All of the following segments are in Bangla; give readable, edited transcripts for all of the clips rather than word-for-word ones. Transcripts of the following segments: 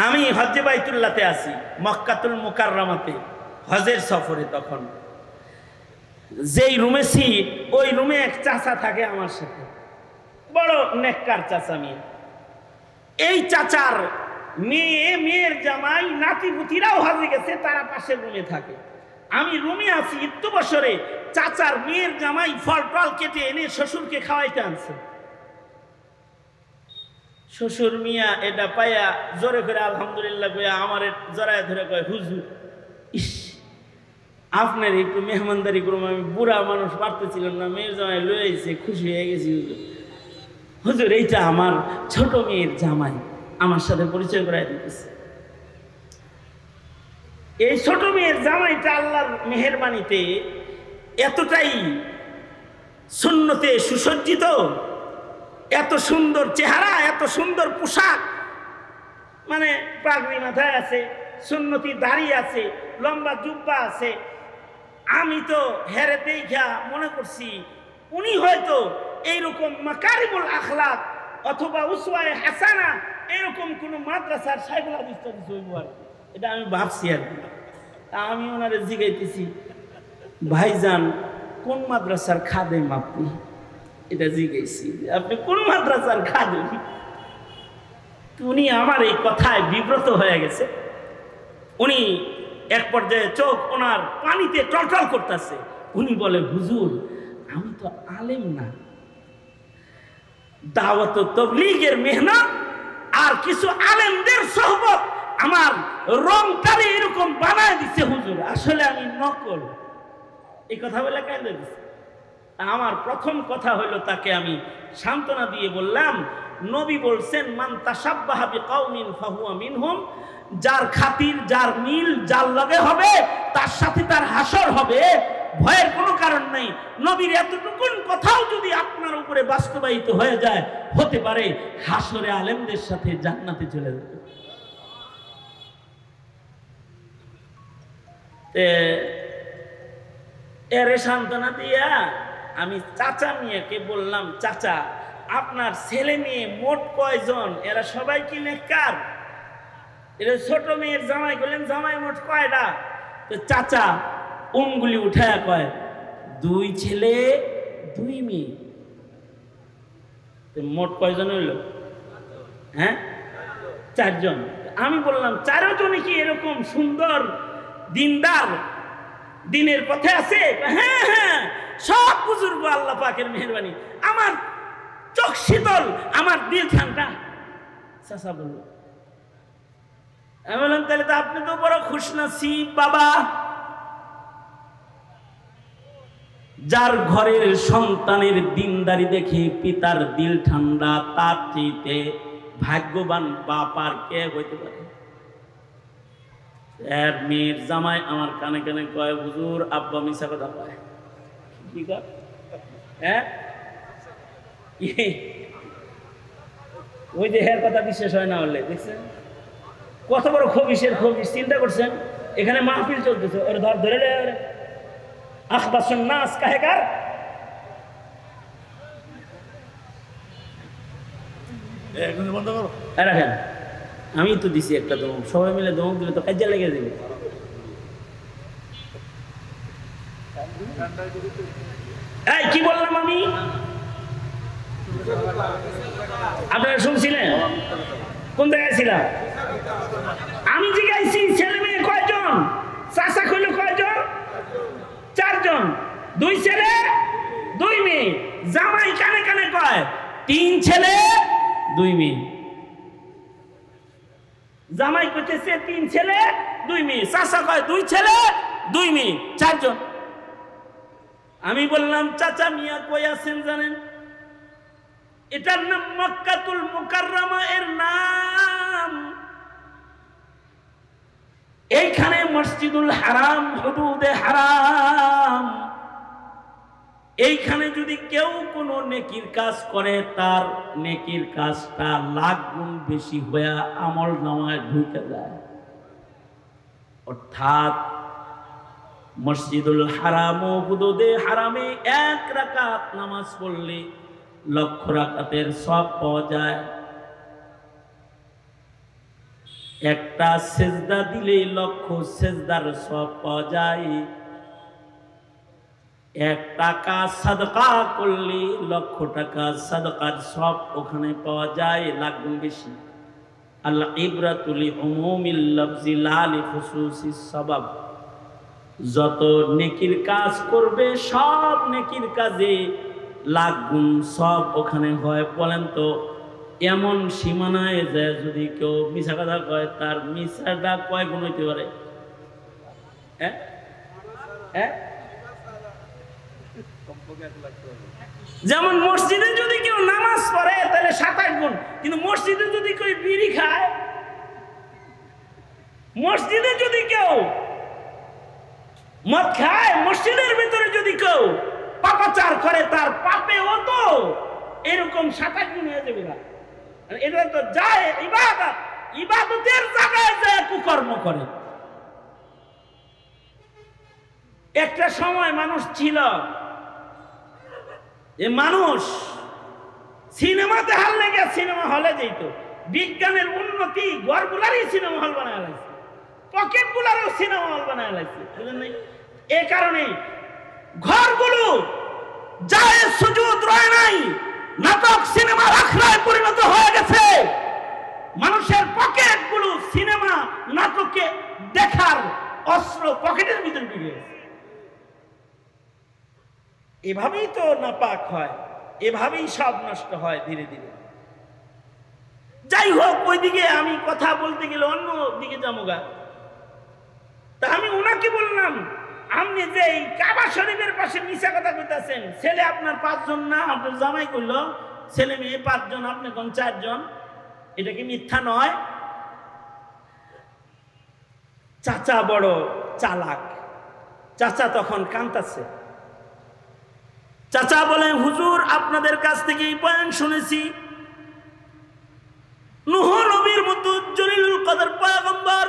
আমি হজ্জে বাইতুল্লাহতে আছি, মক্কাতুল মুকাররমাতে হজের সফরে। তখন যেই রুমে সিট, ওই রুমে এক চাচা থাকে আমার সাথে, বড় নেককার চাচা মিয়া। এই চাচার মেয়ের জামাই, নাতিপুতিরাও হজে গেছে, তারা পাশের রুমে থাকে। আমি রুমে আছি ইত্তু বছরে, চাচার মেয়ের জামাই ফল টল কেটে এনে শ্বশুরকে খাওয়াইতে আনছে। শ্বশুর মিয়া এটা পাইয়া জোরে করে আলহামদুলিল্লাহ কইয়া আমার জড়ায় ধরে কয়, হুজুর ইস আপনার একটু মেহমানদারি করুন, আমি বুড়া মানুষ পারতেছিলাম না, মেয়ের জামাই লয়ে আইছে, খুশি হয়ে গেছি। হুজুর এইটা আমার ছোট মেয়ের জামাই, আমার সাথে পরিচয় করাই দিতেছে। এই ছোট মেয়ের জামাইটা আল্লাহর মেহেরবানিতে এতটাই সুন্নতে সুসজ্জিত, এত সুন্দর চেহারা, এত সুন্দর পোশাক, মানে পাগড়ি মাথায় আছে, সুন্নতি দাড়ি আছে, লম্বা জুব্বা আছে। আমি তো হেরে দেখা মনে করছি উনি হয়তো এইরকম মাকারিমুল আখলাক অথবা উসওয়ায়ে হাসানা এরকম কোন মাদ্রাসার শাইখুল হাদিস হইব আর কি, এটা আমি ভাবছি আর কি। আমি ওনারে জিজ্ঞাইতেছি, ভাইজান কোন মাদ্রাসার খাদেম আপনি? এটা জিজ্ঞেসি, আপনি কোন মাদ্রাসার খাদেম? উনি আমার এই কথায় বিব্রত হয়ে গেছে। উনি এক পর্যায়ে চোখ ওনার পানিতে টলটল করতেছে। উনি বলে, হুজুর আমি তো আলেম না, দাওয়াত ও তাবলীগের মেহনত আর কিছু আলেমদের সোহবত আমার রংটারে এরকম বানায় দিচ্ছে হুজুর, আসলে আমি নকল। এই কথা বলে কেঁদে দিচ্ছে। আমার প্রথম কথা হলো, তাকে আমি সান্ত্বনা দিয়ে বললাম, নবী বলছেন মান তাশাব্বাহা বিকাউমিন ফাহুয়া মিনহুম, যার খাতির, যার মিল, যার লগে হবে তার সাথে তার হাসর হবে, ভয়ের কোনো কারণ নেই। নবীর এতটুকুন কথাও যদি আপনার উপরে বাস্তবায়িত হয়ে যায়, হতে পারে হাসরে আলেমদের সাথে জান্নাতে চলে যাবে। এরে সান্ত্বনা দিয়া আমি চাচা মিয়াকে বললাম, চাচা আপনার ছেলে মেয়ে মোট কয়জন? এরা সবাই কি নেককার? এটা ছোট মেয়ের জামাই বললেন, জামাই মোট কয়টা? তো চাচা উঙ্গুলি উঠায়া কয়, 2 ছেলে 2 মেয়ে। মোট কয়জন হইল? হ্যাঁ, 4 জন। আমি বললাম, 4 জনে কি এরকম সুন্দর দিনদার, দিনের পথে আছে? হ্যাঁ হ্যাঁ, সব বুজুর্গ, আল্লাহ পাকের মেহেরবানি। আমার চোখ শীতল, আমার দিল ঠান্ডা। চাচা বলল, আমি বললাম, তাহলে তো আপনি তো বড় খুশনসিব বাবা, যার ঘরের সন্তানের দিনদারি দেখে পিতার দিল ঠান্ডা, তার চেয়ে ভাগ্যবান বাপ আর কে হইতে পারে? এর মেয়ের জামাই আমার কানে কানে কয়, হুজুর আব্বা মিশা কথা কয়। কি কয়? হ্যাঁ, ওই যে হের কথা বিশ্বাস হয় না হলে, দেখছেন কত বড় খবিসের খবিস। চিন্তা করছেন, এখানে মাহফিল চলতেছে, ওরে ধরে আখবাসুন নাস কাহেকার। রাখেন, আমি তো দিছি একটা দমক, সবাই মিলে দমক দিলে তো কাজে লেগে যাবে। এই কি বললাম আমি? আপনারা শুনছিলেন? কোন জায়গায় ছিলাম? আমি জিজ্ঞাসি ছেলে মেয়ে কয়জন? চাচা কইল কয়জন? 4 জন। 2 ছেলে 2 মেয়ে। জামাই কানে কানে কয় 3 ছেলে 2 মেয়ে। জামাই কইতেছে 3 ছেলে 2 মেয়ে, চাচা কয় 2 ছেলে 2 মেয়ে, 4 জন। আমি বললাম, চাচা মিয়া কই আছেন জানেন? এটার নাম মক্কাতুল মুকাররমা, এর নাম। এইখানে মসজিদুল হারাম, হুদুদে হারাম। এইখানে যদি কেউ কোনো নেকির কাজ করে, তার নেকির কাজটা লাখ গুণ বেশি হয়ে আমল নামায় ঢুকে যায়। অর্থাৎ মসজিদুল হারাম ও হুদুদে হারামে 1 রাকাত নামাজ পড়লে লক্ষ রাকাতের সওয়াব পাওয়া যায়। একটা সেজদা দিলেই লক্ষ সেজদার সওয়াব পাওয়া যায়। 1 টাকা সাদকা করলে লক্ষ টাকা সাদকার সওয়াব ওখানে পাওয়া যায়, লাখ গুণ বেশি। আল ইবরাতু লিউমুমিল লাফজি লা লিখুসুসিস সওয়াব। যত নেকির কাজ করবে সব নেকির কাজে লাখ গুণ সওয়াব ওখানে হয়। বলেন তো এমন সীমানায় যায় যদি কেউ মিছা কথা কয় তার মিছাটা কয় গুণ হইতে পারে? যেমন মসজিদে যদি কেউ নামাজ পড়ে তাহলে 27 গুণ, কিন্তু মসজিদে যদি কেউ বিড়ি খায়, মসজিদে যদি কেউ মদ খায়, মসজিদের ভিতরে যদি কেউ পাপাচার করে তার পাপেও তো এরকম 27 গুণ হয়ে যাবে না। এটা তো যায় ইবাদত, ইবাদতের জায়গায় যায় কুকর্ম করে। একটা সময় মানুষ ছিল, এই মানুষ সিনেমা দেখার লেগে সিনেমা হলে যেত। বিজ্ঞানের উন্নতি ঘরগুলারই সিনেমা হল বানায় লাগছে, পকেটগুলারও সিনেমা হল বানায় লাগছে। এ কারণে ঘরগুলো যায় সুজুদ রয় নাই, নাটক সিনেমার আখড়ায় পরিণত হয়ে গেছে। মানুষের পকেটগুলো সিনেমা নাটকে দেখার অস্ত্র পকেটের ভিতরে ঢুকে গেছে। এভাবেই তো নাপাক হয়, এভাবেই সব নষ্ট হয় ধীরে ধীরে। যাই হোক, ওইদিকে আমি কথা বলতে গেলে অন্য দিকে যামোগা। তা আমি ওনাকে বললাম, আপনি যে এই কাবা শরীফের পাশে মিশা কথা কইতাছেন, ছেলে আপনার 5 জন না, আপনার জামাই করলো ছেলে মেয়ে 5 জন, আপনি কোন 4 জন, এটা কি মিথ্যা নয়? চাচা বড় চালাক, চাচা তখন কাঁদতেছে। চাচা বলে, হুজুর আপনাদের কাছ থেকে এই বয়ান শুনেছি, নূহ নবীর মতো জলিলুল কদর পয়গম্বর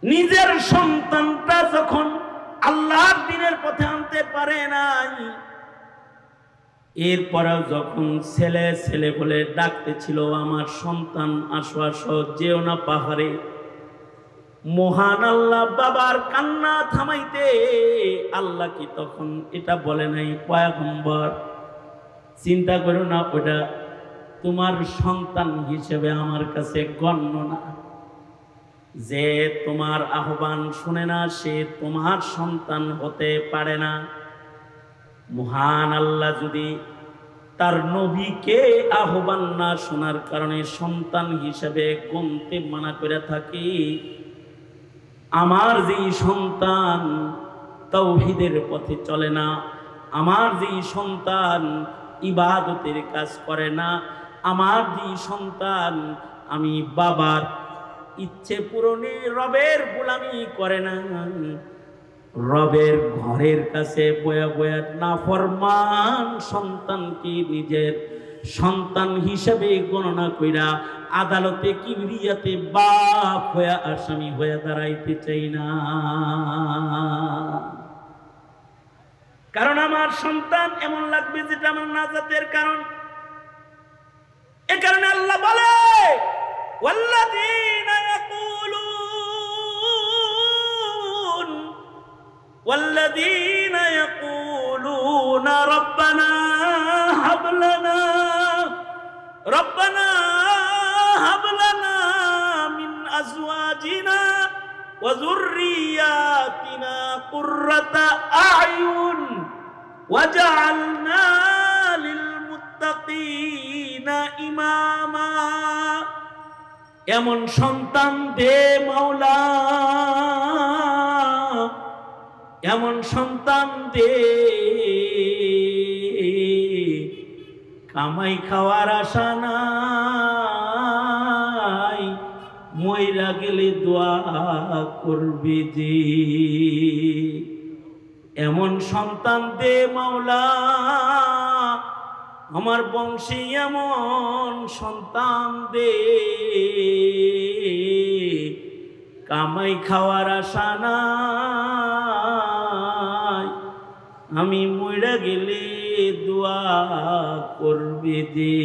নিজের সন্তানটা যখন আল্লাহর দ্বীনের পথে আনতে পারে নাই, এরপরেও যখন ছেলে ছেলে বলে ডাকতেছিল, আমার সন্তান আসো আসো, যেও না পাহাড়ে, মহান আল্লাহ বাবার কান্না থামাইতে আল্লাহ কি তখন এটা বলে নাই, পয়গম্বর চিন্তা করো না, ওটা তোমার সন্তান হিসেবে আমার কাছে গণ্য না। যে তোমার আহ্বান শুনে না সে তোমার সন্তান হতে পারে না। মহান আল্লাহ যদি তার নবীকে আহ্বান না শোনার কারণে সন্তান হিসেবে গণতে মানা করে থাকি, আমার যেই সন্তান তাওহীদের পথে চলে না, আমার যেই সন্তান ইবাদতের কাজ করে না, আমার যেই সন্তান আমি বাবার ইচ্ছে পূরণে রবের গোলামি করে না, রবের ঘরের কাছে বয়া বয়া নাফরমান সন্তানকে নিজের সন্তান হিসেবে গণনা কইরা আদালতে কিবরিয়াতে বাপ হয়ে আসামি হয়ে দাঁড়াইতে চাই না। কারণ আমার সন্তান এমন লাগবে যেটা আমার নাজাতের কারণ। এ কারণে আল্লাহ বলে, والذين يقولون ربنا هب لنا من أزواجنا وذرياتنا قرة أعين وجعلنا للمتقين إماما। এমন সন্তান দে মাওলা, এমন সন্তান দে, কামাই খাওয়ার আশা নাই, মইরা গেলে দোয়া করবি যে। এমন সন্তান দে মাওলা, আমার বংশে এমন সন্তান দে, কামাই খাওয়ার আশা নাই, আমি মইরা গেলে দোয়া করবে যে।